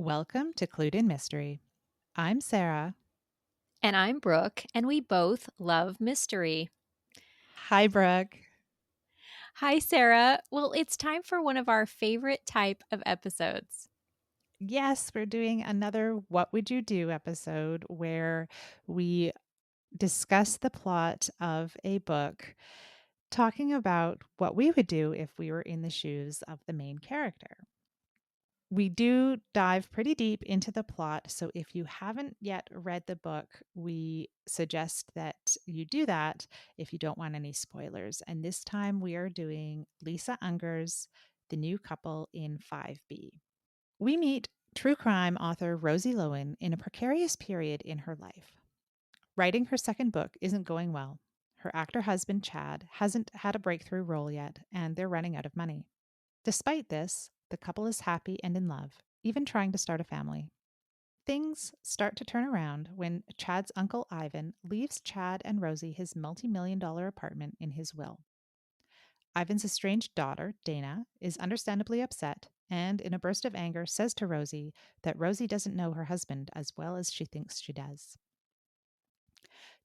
Welcome to Clued in Mystery. I'm Sarah. And I'm Brooke, and we both love mystery. Hi, Brooke. Hi, Sarah. Well, it's time for one of our favorite type of episodes. Yes, we're doing another What Would You Do episode where we discuss the plot of a book, talking about what we would do if we were in the shoes of the main character. We do dive pretty deep into the plot. So if you haven't yet read the book, we suggest that you do that if you don't want any spoilers. And this time we are doing Lisa Unger's The New Couple in 5B. We meet true crime author Rosie Lowen in a precarious period in her life. Writing her second book isn't going well. Her actor husband, Chad, hasn't had a breakthrough role yet, and they're running out of money. Despite this, the couple is happy and in love, even trying to start a family. Things start to turn around when Chad's uncle Ivan leaves Chad and Rosie his multi-million-dollar apartment in his will. Ivan's estranged daughter, Dana, is understandably upset and, in a burst of anger, says to Rosie that Rosie doesn't know her husband as well as she thinks she does.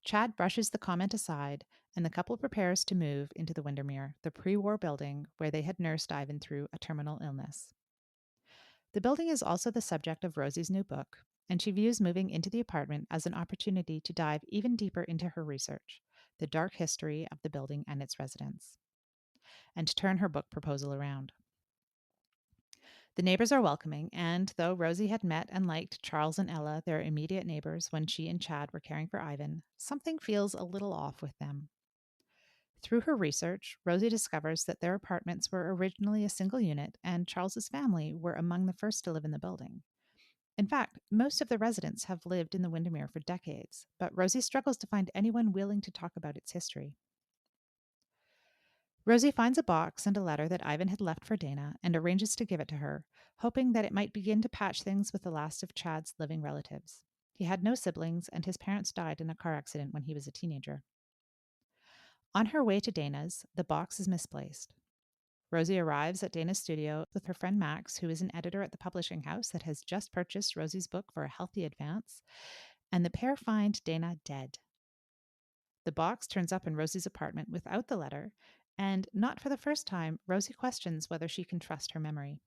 Chad brushes the comment aside, and the couple prepares to move into the Windermere, the pre war building where they had nursed Ivan through a terminal illness. The building is also the subject of Rosie's new book, and she views moving into the apartment as an opportunity to dive even deeper into her research, the dark history of the building and its residents, and to turn her book proposal around. The neighbors are welcoming, and though Rosie had met and liked Charles and Ella, their immediate neighbors, when she and Chad were caring for Ivan, something feels a little off with them. Through her research, Rosie discovers that their apartments were originally a single unit, and Charles's family were among the first to live in the building. In fact, most of the residents have lived in the Windermere for decades, but Rosie struggles to find anyone willing to talk about its history. Rosie finds a box and a letter that Ivan had left for Dana and arranges to give it to her, hoping that it might begin to patch things with the last of Chad's living relatives. He had no siblings, and his parents died in a car accident when he was a teenager. On her way to Dana's, the box is misplaced. Rosie arrives at Dana's studio with her friend Max, who is an editor at the publishing house that has just purchased Rosie's book for a healthy advance, and the pair find Dana dead. The box turns up in Rosie's apartment without the letter, and not for the first time, Rosie questions whether she can trust her memory.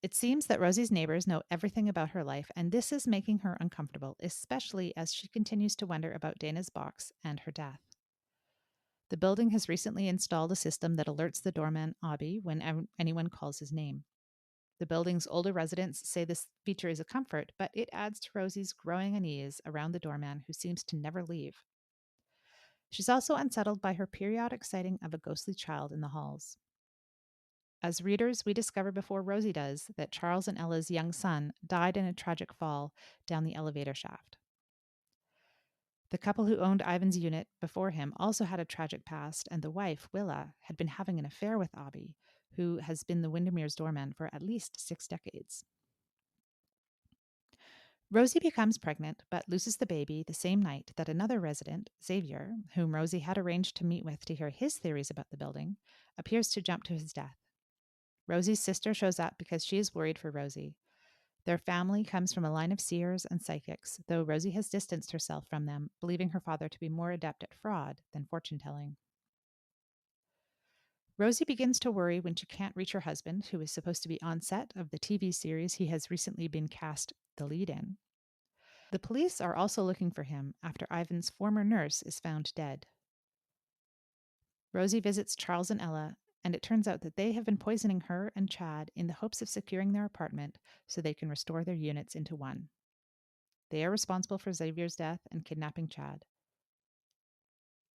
It seems that Rosie's neighbors know everything about her life, and this is making her uncomfortable, especially as she continues to wonder about Dana's box and her death. The building has recently installed a system that alerts the doorman Abi when anyone calls his name. The building's older residents say this feature is a comfort, but it adds to Rosie's growing unease around the doorman who seems to never leave. She's also unsettled by her periodic sighting of a ghostly child in the halls. As readers, we discover before Rosie does that Charles and Ella's young son died in a tragic fall down the elevator shaft. The couple who owned Ivan's unit before him also had a tragic past, and the wife, Willa, had been having an affair with Abi, who has been the Windermere's doorman for at least 6 decades. Rosie becomes pregnant, but loses the baby the same night that another resident, Xavier, whom Rosie had arranged to meet with to hear his theories about the building, appears to jump to his death. Rosie's sister shows up because she is worried for Rosie. Their family comes from a line of seers and psychics, though Rosie has distanced herself from them, believing her father to be more adept at fraud than fortune telling. Rosie begins to worry when she can't reach her husband, who is supposed to be on set of the TV series he has recently been cast the lead in. The police are also looking for him after Ivan's former nurse is found dead. Rosie visits Charles and Ella, and it turns out that they have been poisoning her and Chad in the hopes of securing their apartment so they can restore their units into one. They are responsible for Xavier's death and kidnapping Chad.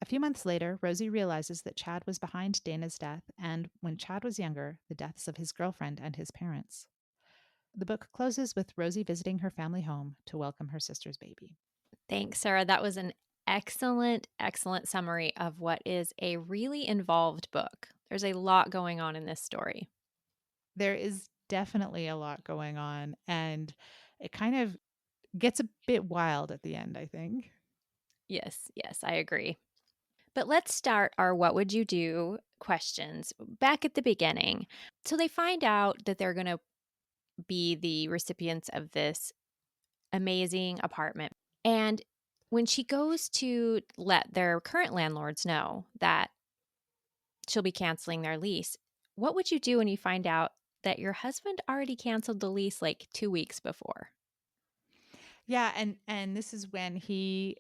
A few months later, Rosie realizes that Chad was behind Dana's death and, when Chad was younger, the deaths of his girlfriend and his parents. The book closes with Rosie visiting her family home to welcome her sister's baby. Thanks, Sarah. That was an excellent summary of what is a really involved book. There's a lot going on in this story. There is definitely a lot going on, and it kind of gets a bit wild at the end, I think. Yes, I agree. But let's start our what would you do questions back at the beginning. So they find out that they're going to be the recipients of this amazing apartment. And when she goes to let their current landlords know that she'll be canceling their lease, what would you do when you find out that your husband already canceled the lease like 2 weeks before? Yeah, and this is when he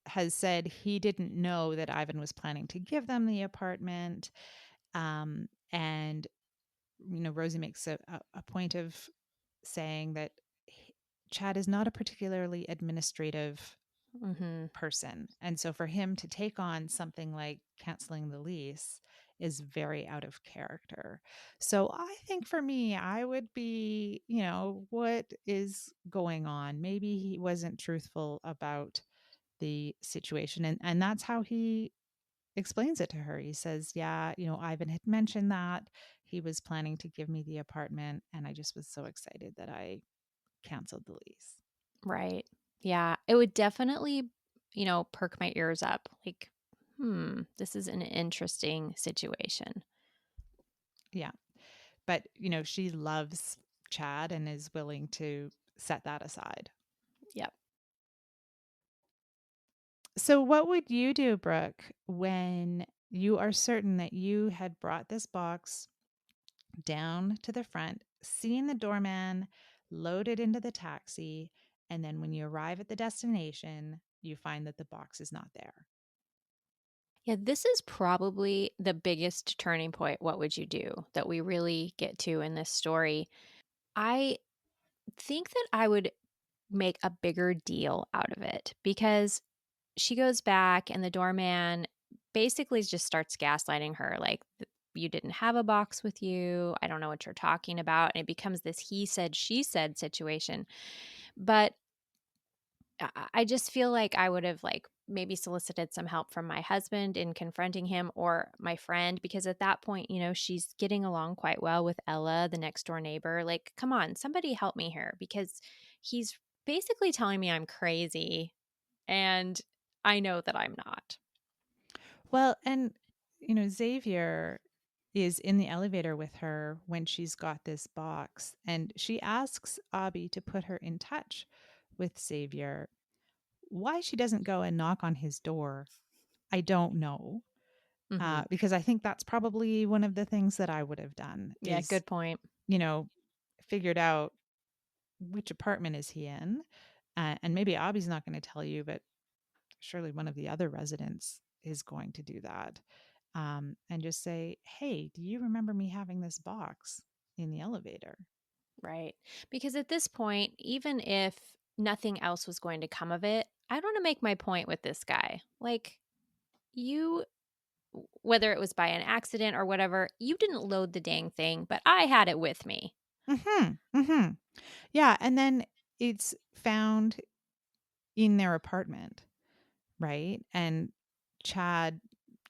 has said he didn't know that Ivan was planning to give them the apartment. And Rosie makes a point of saying that Chad is not a particularly administrative Mhm. person. And so for him to take on something like canceling the lease is very out of character. So I think for me, I would be, what is going on? Maybe he wasn't truthful about the situation. And that's how he explains it to her. He says, yeah, Ivan had mentioned that he was planning to give me the apartment. And I just was so excited that I canceled the lease. Right. Yeah, it would definitely, perk my ears up. Like, this is an interesting situation. Yeah. But, she loves Chad and is willing to set that aside. Yep. So, what would you do, Brooke, when you are certain that you had brought this box down to the front, seen the doorman, loaded into the taxi, and then when you arrive at the destination, you find that the box is not there? Yeah, this is probably the biggest turning point, what would you do, that we really get to in this story. I think that I would make a bigger deal out of it because she goes back and the doorman basically just starts gaslighting her like, You didn't have a box with you. I don't know what you're talking about." And it becomes this he said she said situation. But I just feel like I would have, like, maybe solicited some help from my husband in confronting him or my friend, because at that point, she's getting along quite well with Ella, the next door neighbor. Like, come on, somebody help me here because he's basically telling me I'm crazy, and I know that I'm not. Well, and, Xavier is in the elevator with her when she's got this box, and she asks Abby to put her in touch with Xavier. Why she doesn't go and knock on his door, I don't know. Mhm. Because I think that's probably one of the things that I would have done Yeah, is, good point. you know, figured out which apartment is he in. And maybe Abby's not going to tell you, but surely one of the other residents is going to do that. And just say, hey, do you remember me having this box in the elevator? Right. Because at this point, even if nothing else was going to come of it, I'd want to make my point with this guy. Like, you whether it was by an accident or whatever, you didn't load the dang thing, but I had it with me. Hmm. Yeah. And then it's found in their apartment, right? And Chad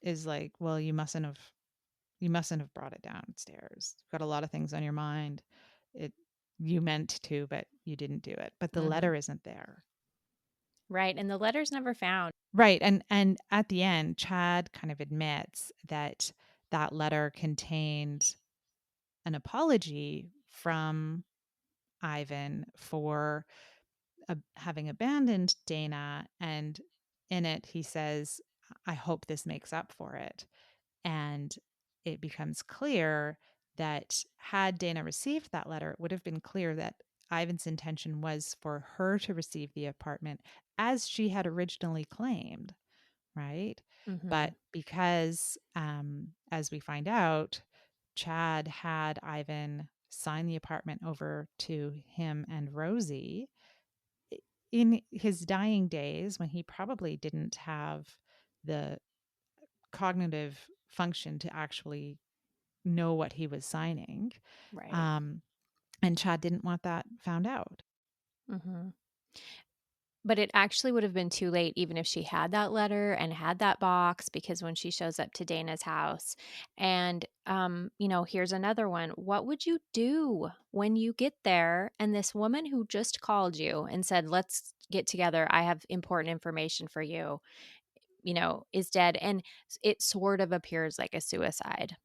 is like, well, you mustn't have brought it downstairs. You've got a lot of things on your mind. It You meant to, but you didn't do it. But the Mhm. letter isn't there. Right, and the letter's never found. Right. And at the end, Chad kind of admits that that letter contained an apology from Ivan for having abandoned Dana. And in it, he says, I hope this makes up for it. And it becomes clear that had Dana received that letter, it would have been clear that Ivan's intention was for her to receive the apartment as she had originally claimed, right? But Mhm. because, as we find out, Chad had Ivan sign the apartment over to him and Rosie in his dying days when he probably didn't have the cognitive function to actually know what he was signing. Right. Um, and Chad didn't want that found out. Mhm. But it actually would have been too late even if she had that letter and had that box, because when she shows up to Dana's house and, here's another one. What would you do when you get there and this woman who just called you and said, "Let's get together. I have important information for you," is dead, and it sort of appears like a suicide.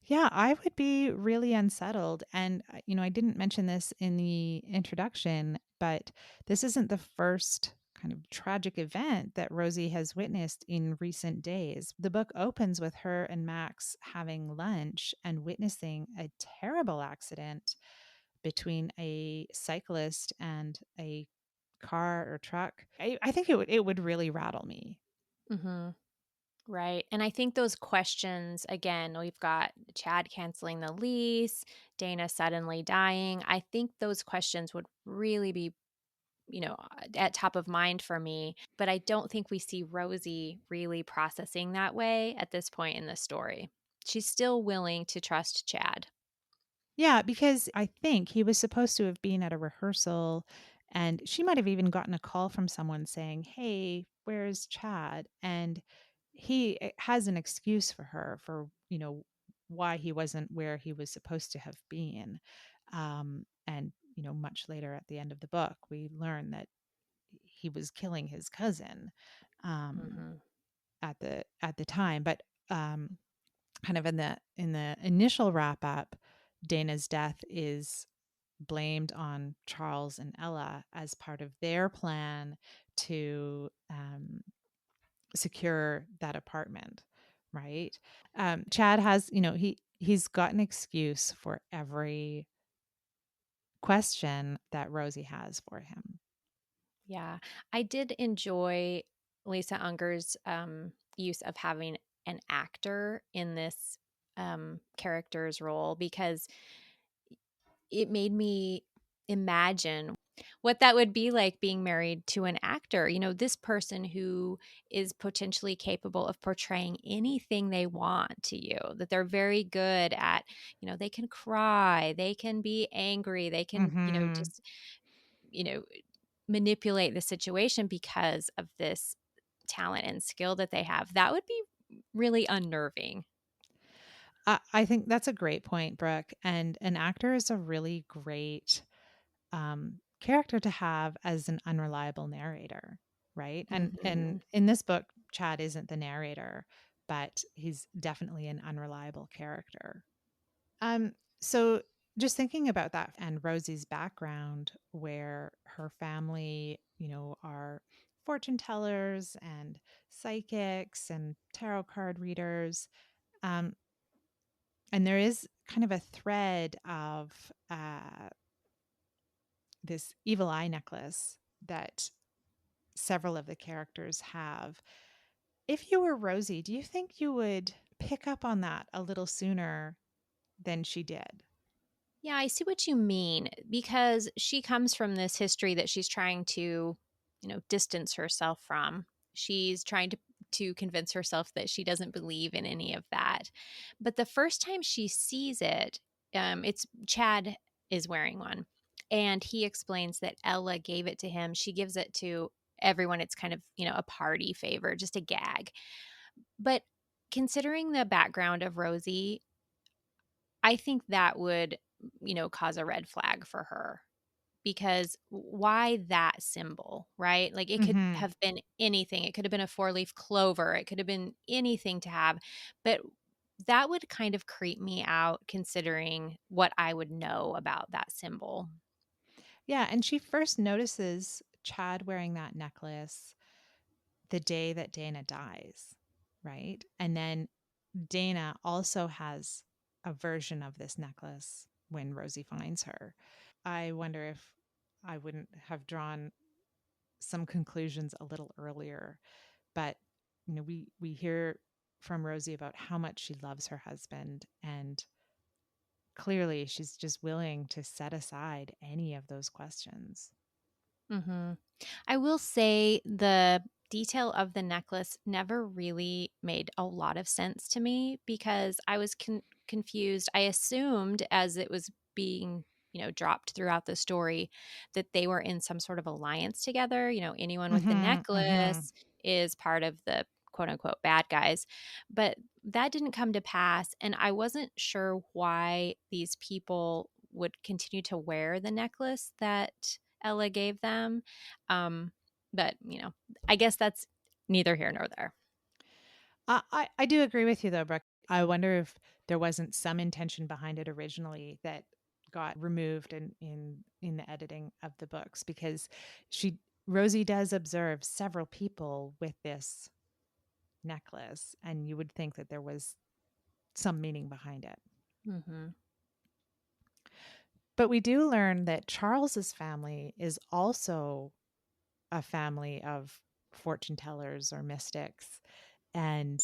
Yeah, I would be really unsettled. And, I didn't mention this in the introduction, but this isn't the first kind of tragic event that Rosie has witnessed in recent days. The book opens with her and Max having lunch and witnessing a terrible accident between a cyclist and a car or truck. I think it would really rattle me. Mhm. Right. And I think those questions, again, we've got Chad canceling the lease, Dana suddenly dying. I think those questions would really be, at top of mind for me. But I don't think we see Rosie really processing that way at this point in the story. She's still willing to trust Chad. Yeah, because I think he was supposed to have been at a rehearsal and she might have even gotten a call from someone saying, "Hey, where's Chad?" And he has an excuse for her for, why he wasn't where he was supposed to have been. And, much later at the end of the book, we learn that he was killing his cousin um, Hmm. at the time. But kind of in the initial wrap up, Dana's death is blamed on Charles and Ella as part of their plan to secure that apartment, right? Chad has, he's got an excuse for every question that Rosie has for him. Yeah. I did enjoy Lisa Unger's use of having an actor in this character's role because it made me imagine what that would be like being married to an actor. This person who is potentially capable of portraying anything they want to you, that they're very good at, they can cry, they can be angry, they can, Hmm. just, you know, manipulate the situation because of this talent and skill that they have. That would be really unnerving. I think that's a great point, Brooke. And an actor is a really great character to have as an unreliable narrator, right? And Mhm. in this book, Chad isn't the narrator, but he's definitely an unreliable character. So just thinking about that and Rosie's background, where her family, are fortune tellers and psychics and tarot card readers. Um, and there is kind of a thread of this evil eye necklace that several of the characters have. If you were Rosie, do you think you would pick up on that a little sooner than she did? Yeah, I see what you mean because she comes from this history that she's trying to, distance herself from. She's trying to convince herself that she doesn't believe in any of that. But the first time she sees it, it's Chad is wearing one, and he explains that Ella gave it to him. She gives it to everyone. It's kind of, a party favor, just a gag. But considering the background of Rosie, I think that would, cause a red flag for her because why that symbol, right? Like it could Hmm. have been anything. It could have been a four-leaf clover. It could have been anything to have. But that would kind of creep me out considering what I would know about that symbol. Yeah, and she first notices Chad wearing that necklace the day that Dana dies, right? And then Dana also has a version of this necklace when Rosie finds her. I wonder if I wouldn't have drawn some conclusions a little earlier, but we hear from Rosie about how much she loves her husband, and clearly she's just willing to set aside any of those questions. Hmm. I will say the detail of the necklace never really made a lot of sense to me because I was confused. I assumed as it was being, dropped throughout the story that they were in some sort of alliance together. Anyone with the Mhm. Mhm. necklace is part of the quote unquote bad guys. But that didn't come to pass. And I wasn't sure why these people would continue to wear the necklace that Ella gave them. Um, but, I guess that's neither here nor there. I do agree with you though, Brooke. I wonder if there wasn't some intention behind it originally that got removed in the editing of the books, because she Rosie does observe several people with this necklace, and you would think that there was some meaning behind it. Mhm. But we do learn that Charles's family is also a family of fortune tellers or mystics, and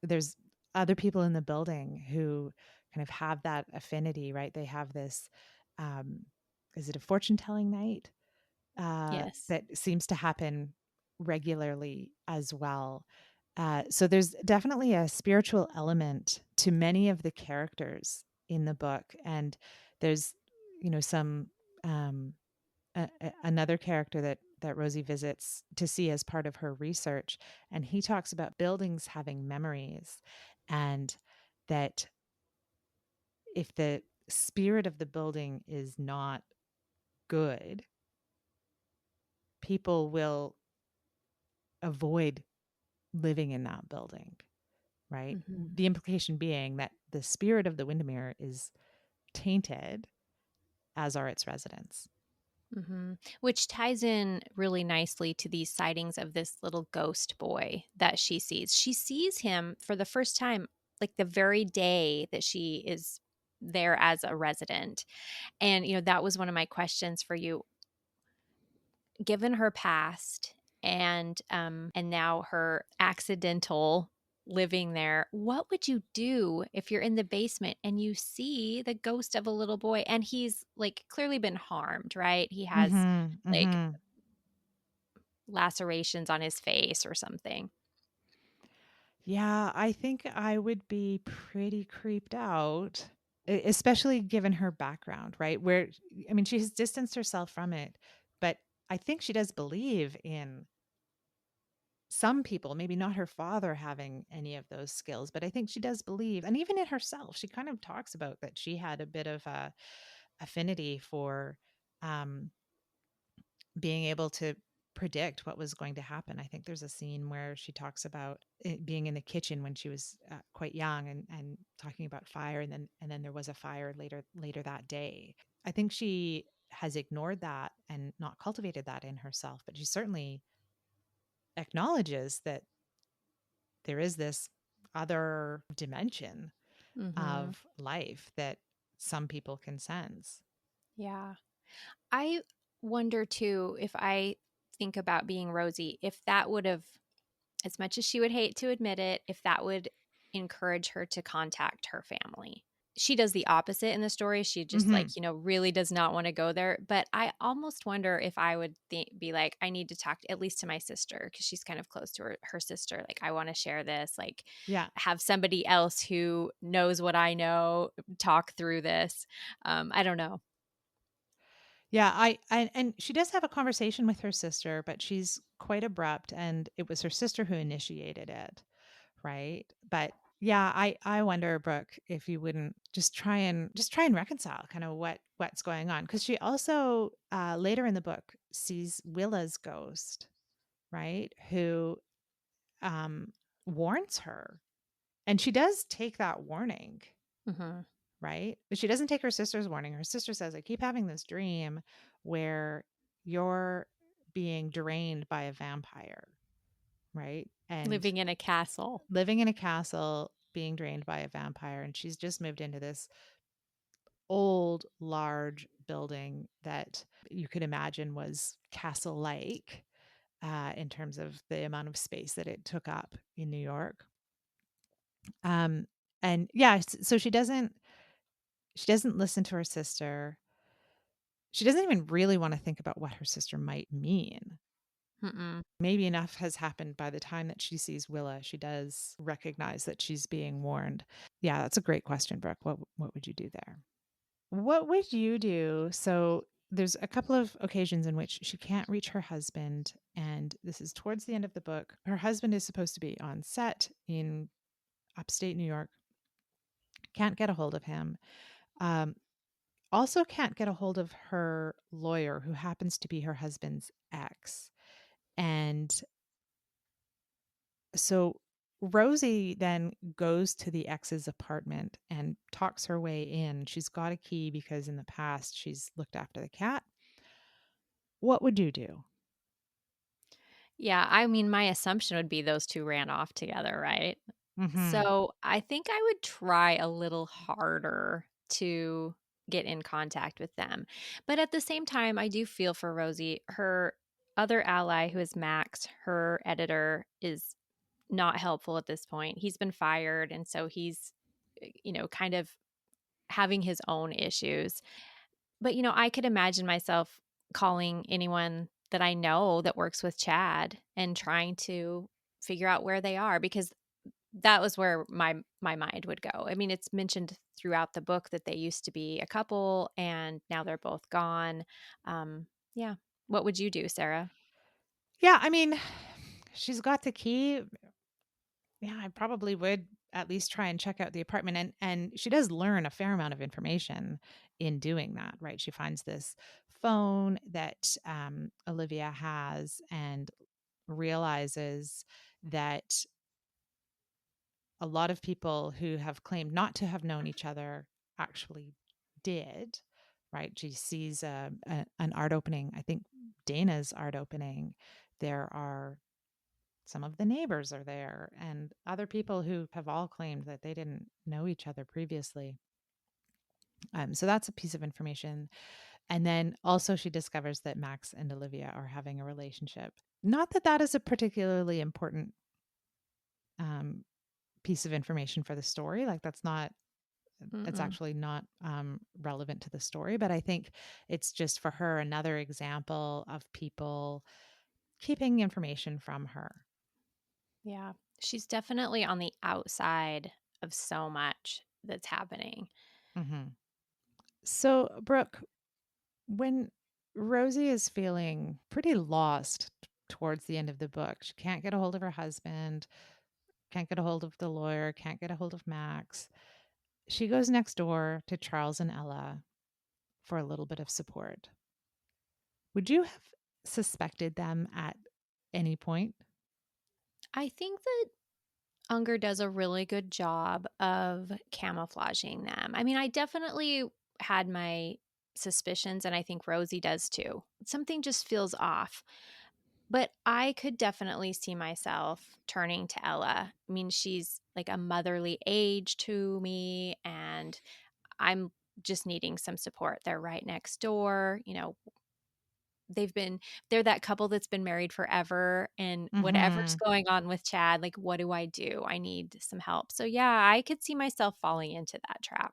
there's other people in the building who kind of have that affinity, right? They have this, um, is it a fortune telling night Yes. that seems to happen regularly as well. So there's definitely a spiritual element to many of the characters in the book, and there's, some another character that Rosie visits to see as part of her research, and he talks about buildings having memories, and that if the spirit of the building is not good, people will avoid living in that building, right? Mhm. The implication being that the spirit of the Windermere is tainted, as are its residents. Mhm. Which ties in really nicely to these sightings of this little ghost boy that she sees. She sees him for the first time, like, the very day that she is there as a resident. And, that was one of my questions for you. Given her past and now her accidental living there, what would you do if you're in the basement and you see the ghost of a little boy and he's, like, clearly been harmed, right? He has, Mhm. like, Mhm. lacerations on his face or something. Yeah, I think I would be pretty creeped out, especially given her background, right? Where, I mean, she has distanced herself from it, but I think she does believe in some people, maybe not her father having any of those skills, but I think she does believe, and even in herself, she kind of talks about that she had a bit of a affinity for um, being able to predict what was going to happen. I think there's a scene where she talks about it being in the kitchen when she was quite young, and talking about fire, and then there was a fire later that day. I think she has ignored that and not cultivated that in herself, but she certainly acknowledges that there is this other dimension Mhm. of life that some people can sense. Yeah. I wonder too, if I think about being Rosie, if that would have, as much as she would hate to admit it, if that would encourage her to contact her family. She does the opposite in the story. She just, Hmm. like, really does not want to go there. But I almost wonder if I would be like, I need to talk at least to my sister because she's kind of close to her sister. Like, I want to share this, like, Yeah. have somebody else who knows what I know talk through this. I don't know. Yeah, and she does have a conversation with her sister, but she's quite abrupt, and it was her sister who initiated it, right? But yeah, I wonder, Brooke, if you wouldn't just try and reconcile kind of what's going on, because she also later in the book sees Willa's ghost, right? Who um warns her, and she does take that warning, Hmm. right? But she doesn't take her sister's warning. Her sister says, I keep having this dream where you're being drained by a vampire, right? And Living in a castle. living in a castle, being drained by a vampire. And she's just moved into this old, large building that you could imagine was castle like, in terms of the amount of space that it took up in New York. Um, and yeah, so she doesn't listen to her sister. She doesn't even really wanna think about what her sister might mean. Mm-mm. Maybe enough has happened by the time that she sees Willa, she does recognize that she's being warned. Yeah, that's a great question, Brooke. What would you do there? What would you do? So, there's a couple of occasions in which she can't reach her husband, and this is towards the end of the book. Her husband is supposed to be on set in upstate New York, can't get a hold of him. Um, Also can't get a hold of her lawyer, who happens to be her husband's ex. And so Rosie then goes to the ex's apartment and talks her way in. She's got a key because in the past she's looked after the cat. What would you do? Yeah, I mean, my assumption would be those 2 ran off together, right? Mhm. So, I think I would try a little harder to get in contact with them. But at the same time, I do feel for Rosie. Her other ally, who is Max, her editor, is not helpful at this point. He's been fired, and so he's, kind of having his own issues. But, I could imagine myself calling anyone that I know that works with Chad and trying to figure out where they are because that was where my mind would go. I mean, it's mentioned throughout the book that they used to be a couple and now they're both gone. Yeah. What would you do, Sarah? Yeah, I mean, she's got the key. Yeah, I probably would at least try and check out the apartment, and she does learn a fair amount of information in doing that, right? She finds this phone that Olivia has and realizes that a lot of people who have claimed not to have known each other actually did, right? She sees an art opening, I think Dana's art opening. There are some of the neighbors are there and other people who have all claimed that they didn't know each other previously. So that's a piece of information. And then also she discovers that Max and Olivia are having a relationship. Not that that is a particularly important um, piece of information for the story. Like that's not, it's Mm-mm. actually not relevant to the story. But I think it's just for her another example of people keeping information from her. Yeah. She's definitely on the outside of so much that's happening. Hmm. So, Brooke, when Rosie is feeling pretty lost towards the end of the book, she can't get a hold of her husband, can't get a hold of the lawyer, can't get a hold of Max. She goes next door to Charles and Ella for a little bit of support. Would you have suspected them at any point? I think that Unger does a really good job of camouflaging them. I mean, I definitely had my suspicions, and I think Rosie does too. Something just feels off. But I could definitely see myself turning to Ella. I mean, she's like a motherly age to me, and I'm just needing some support. They're right next door. They've been they're that couple that's been married forever, and whatever's Hmm. going on with Chad, like, what do I do? I need some help. So, yeah, I could see myself falling into that trap.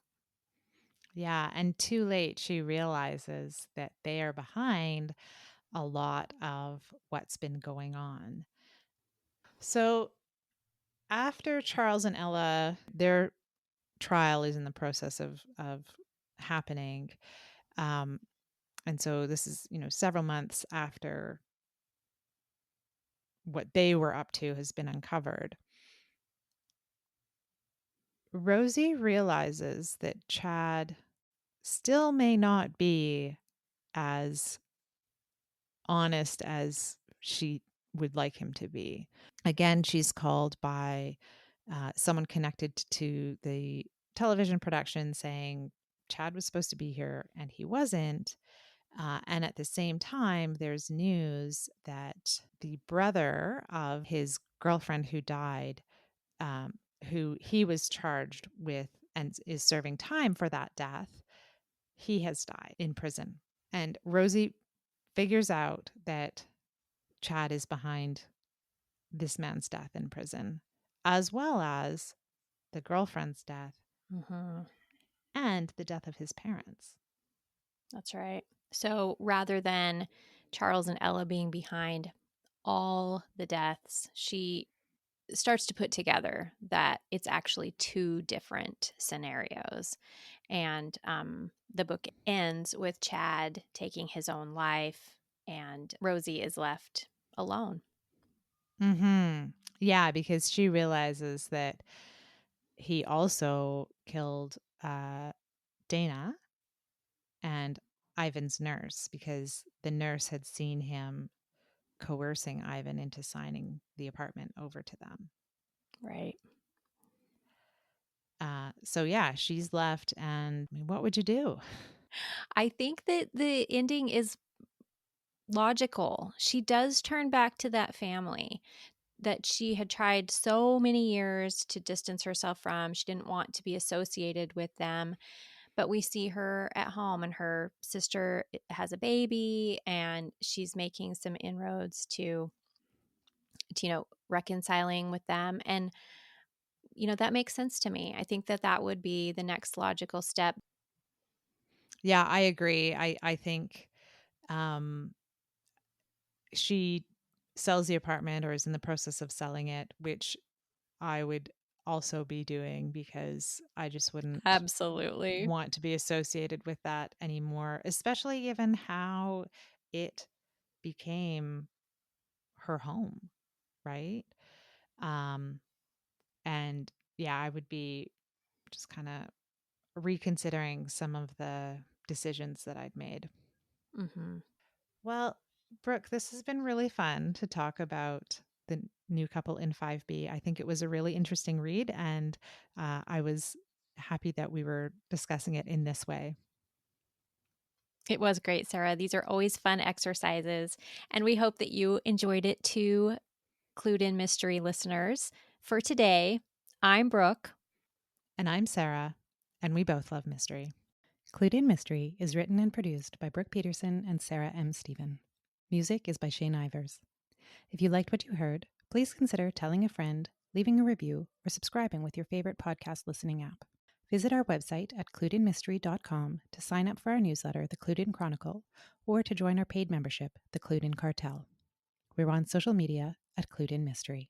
Yeah. And too late, she realizes that they are behind a lot of what's been going on. So after Charles and Ella, their trial is in the process of happening. Um, and so this is, several months after what they were up to has been uncovered. Rosie realizes that Chad still may not be as honest as she would like him to be. Again, she's called by someone connected to the television production saying Chad was supposed to be here and he wasn't. And at the same time, there's news that the brother of his girlfriend who died, um, who he was charged with and is serving time for that death, he has died in prison. And Rosie figures out that Chad is behind this man's death in prison, as well as the girlfriend's death Mhm. and the death of his parents. That's right. So, rather than Charles and Ella being behind all the deaths, she starts to put together that it's actually 2 different scenarios. And, the book ends with Chad taking his own life, and Rosie is left alone. Yeah, because she realizes that he also killed Dana and Ivan's nurse because the nurse had seen him coercing Ivan into signing the apartment over to them. Right. So yeah, she's left, and I mean, what would you do? I think that the ending is logical. She does turn back to that family that she had tried so many years to distance herself from. She didn't want to be associated with them. But we see her at home, and her sister has a baby, and she's making some inroads to reconciling with them. And that makes sense to me. I think that that would be the next logical step. Yeah, I agree. I think um, she sells the apartment or is in the process of selling it, which I would also be doing because I just wouldn't Absolutely. want to be associated with that anymore, especially given how it became her home, right? Um, and yeah, I would be just kind of reconsidering some of the decisions that I'd made. Hmm. Well, Brooke, this has been really fun to talk about the new couple in 5B. I think it was a really interesting read, and I was happy that we were discussing it in this way. It was great, Sarah. These are always fun exercises, and we hope that you enjoyed it too, Clued In Mystery listeners. For today, I'm Brooke. And I'm Sarah, and we both love mystery. Clued In Mystery is written and produced by Brooke Peterson and Sarah M. Stephen. Music is by Shane Ivers. If you liked what you heard, please consider telling a friend, leaving a review, or subscribing with your favorite podcast listening app. Visit our website at cluedinmystery.com to sign up for our newsletter, The Clued In Chronicle, or to join our paid membership, The Clued In Cartel. We're on social media at Clued In Mystery.